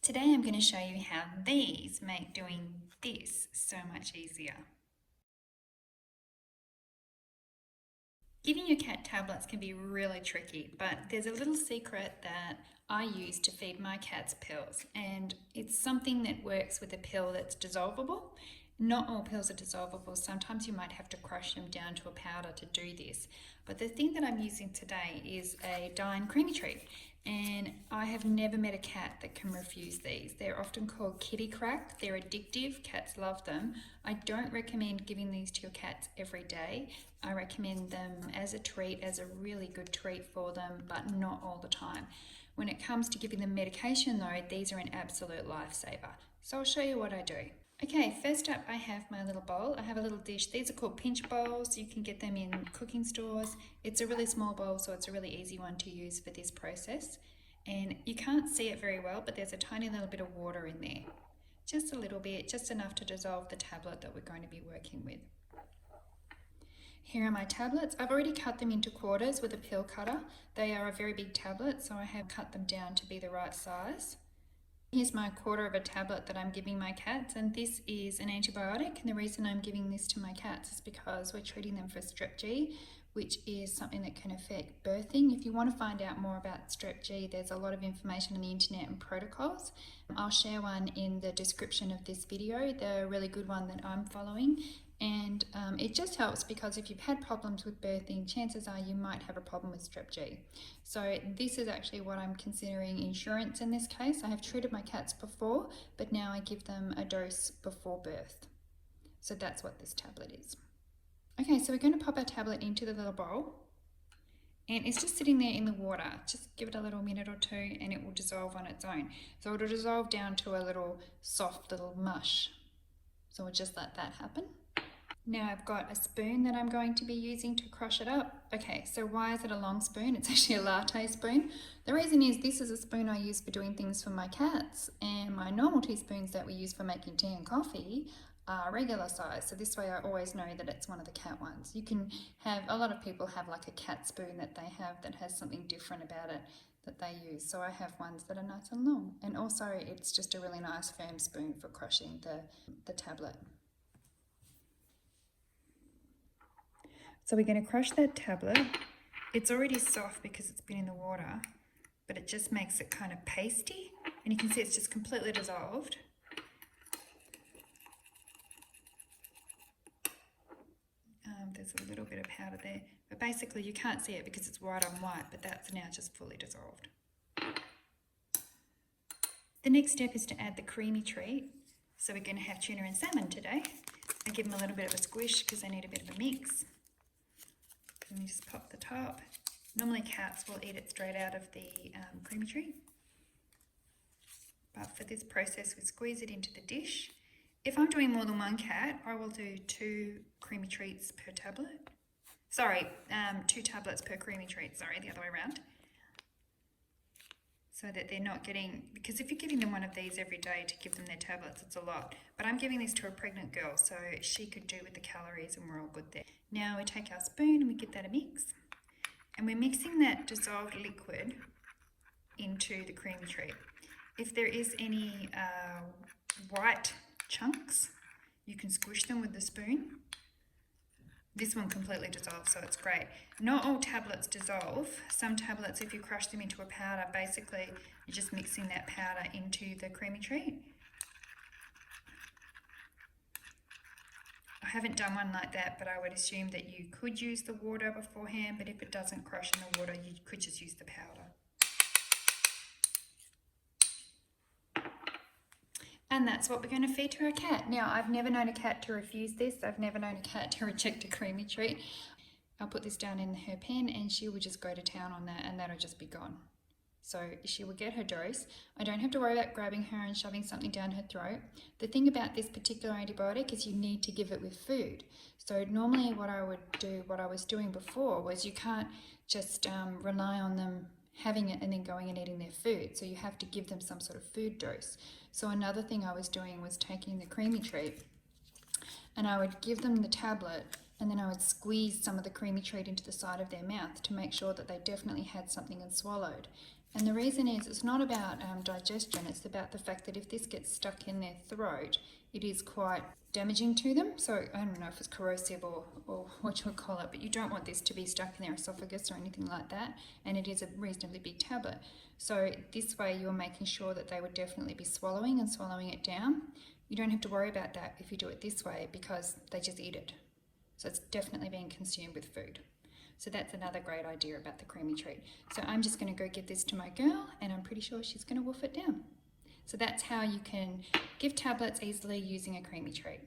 Today I'm going to show you how these make doing this so much easier. Giving your cat tablets can be really tricky, but there's a little secret that I use to feed my cats pills, and it's something that works with a pill that's dissolvable. Not all pills are dissolvable. Sometimes you might have to crush them down to a powder to do this. But the thing that I'm using today is a DINE creamy treat, and I have never met a cat that can refuse these. They're often called kitty crack. They're addictive. Cats love them. I don't recommend giving these to your cats every day. I recommend them as a treat, as a really good treat for them, but not all the time. When it comes to giving them medication though, these are an absolute lifesaver. So I'll show you what I do. Okay, first up I have my little bowl. I have a little dish. These are called pinch bowls. You can get them in cooking stores. It's a really small bowl, so it's a really easy one to use for this process. And you can't see it very well, but there's a tiny little bit of water in there. Just a little bit, just enough to dissolve the tablet that we're going to be working with. Here are my tablets. I've already cut them into quarters with a pill cutter. They are a very big tablet, so I have cut them down to be the right size. Here's my quarter of a tablet that I'm giving my cats, and this is an antibiotic, and the reason I'm giving this to my cats is because we're treating them for Strep G, which is something that can affect birthing. If you want to find out more about Strep G, there's a lot of information on the internet and protocols. I'll share one in the description of this video, the really good one that I'm following. And it just helps because if you've had problems with birthing, chances are you might have a problem with Strep G. So this is actually what I'm considering insurance in this case. I have treated my cats before, but now I give them a dose before birth. So that's what this tablet is. Okay, so we're going to pop our tablet into the little bowl. And it's just sitting there in the water. Just give it a little minute or two and it will dissolve on its own. So it'll dissolve down to a little soft little mush. So we'll just let that happen. Now I've got a spoon that I'm going to be using to crush it up. Okay, so why is it a long spoon? It's actually a latte spoon. The reason is this is a spoon I use for doing things for my cats, and my normal teaspoons that we use for making tea and coffee are regular size. So this way I always know that it's one of the cat ones. You can have, a lot of people have like a cat spoon that they have that has something different about it that they use. So I have ones that are nice and long. And also it's just a really nice firm spoon for crushing the tablet. So we're going to crush that tablet. It's already soft because it's been in the water, but it just makes it kind of pasty. And you can see it's just completely dissolved. There's a little bit of powder there, but basically you can't see it because it's white on white, but that's now just fully dissolved. The next step is to add the creamy treat. So we're going to have tuna and salmon today. I give them a little bit of a squish because they need a bit of a mix. Let me just pop the top. Normally cats will eat it straight out of the creamy treat. But for this process, we squeeze it into the dish. If I'm doing more than one cat, I will do 2 creamy treats per tablet. Sorry, 2 tablets per creamy treat. Sorry, the other way around. So that they're not getting, because if you're giving them one of these every day to give them their tablets, it's a lot. But I'm giving this to a pregnant girl, so she could do with the calories and we're all good there. Now we take our spoon and we give that a mix. And we're mixing that dissolved liquid into the creamy treat. If there is any white chunks, you can squish them with the spoon. This one completely dissolves, so it's great. Not all tablets dissolve. Some tablets, if you crush them into a powder, basically you're just mixing that powder into the creamy treat. I haven't done one like that, but I would assume that you could use the water beforehand, but if it doesn't crush in the water, you could just use the powder. And that's what we're going to feed to our cat. Now, I've never known a cat to refuse this. I've never known a cat to reject a creamy treat. I'll put this down in her pen and she will just go to town on that and that'll just be gone. So she will get her dose. I don't have to worry about grabbing her and shoving something down her throat. The thing about this particular antibiotic is you need to give it with food. So normally what I would do, what I was doing before, was you can't just rely on them having it and then going and eating their food. So you have to give them some sort of food dose. So another thing I was doing was taking the creamy treat and I would give them the tablet and then I would squeeze some of the creamy treat into the side of their mouth to make sure that they definitely had something and swallowed. And the reason is it's not about digestion, it's about the fact that if this gets stuck in their throat, it is quite damaging to them. So I don't know if it's corrosive or what you would call it, but you don't want this to be stuck in their esophagus or anything like that. And it is a reasonably big tablet. So this way you're making sure that they would definitely be swallowing and swallowing it down. You don't have to worry about that if you do it this way because they just eat it. So it's definitely being consumed with food. So that's another great idea about the creamy treat. So I'm just going to go give this to my girl and I'm pretty sure she's going to wolf it down. So that's how you can give tablets easily using a creamy treat.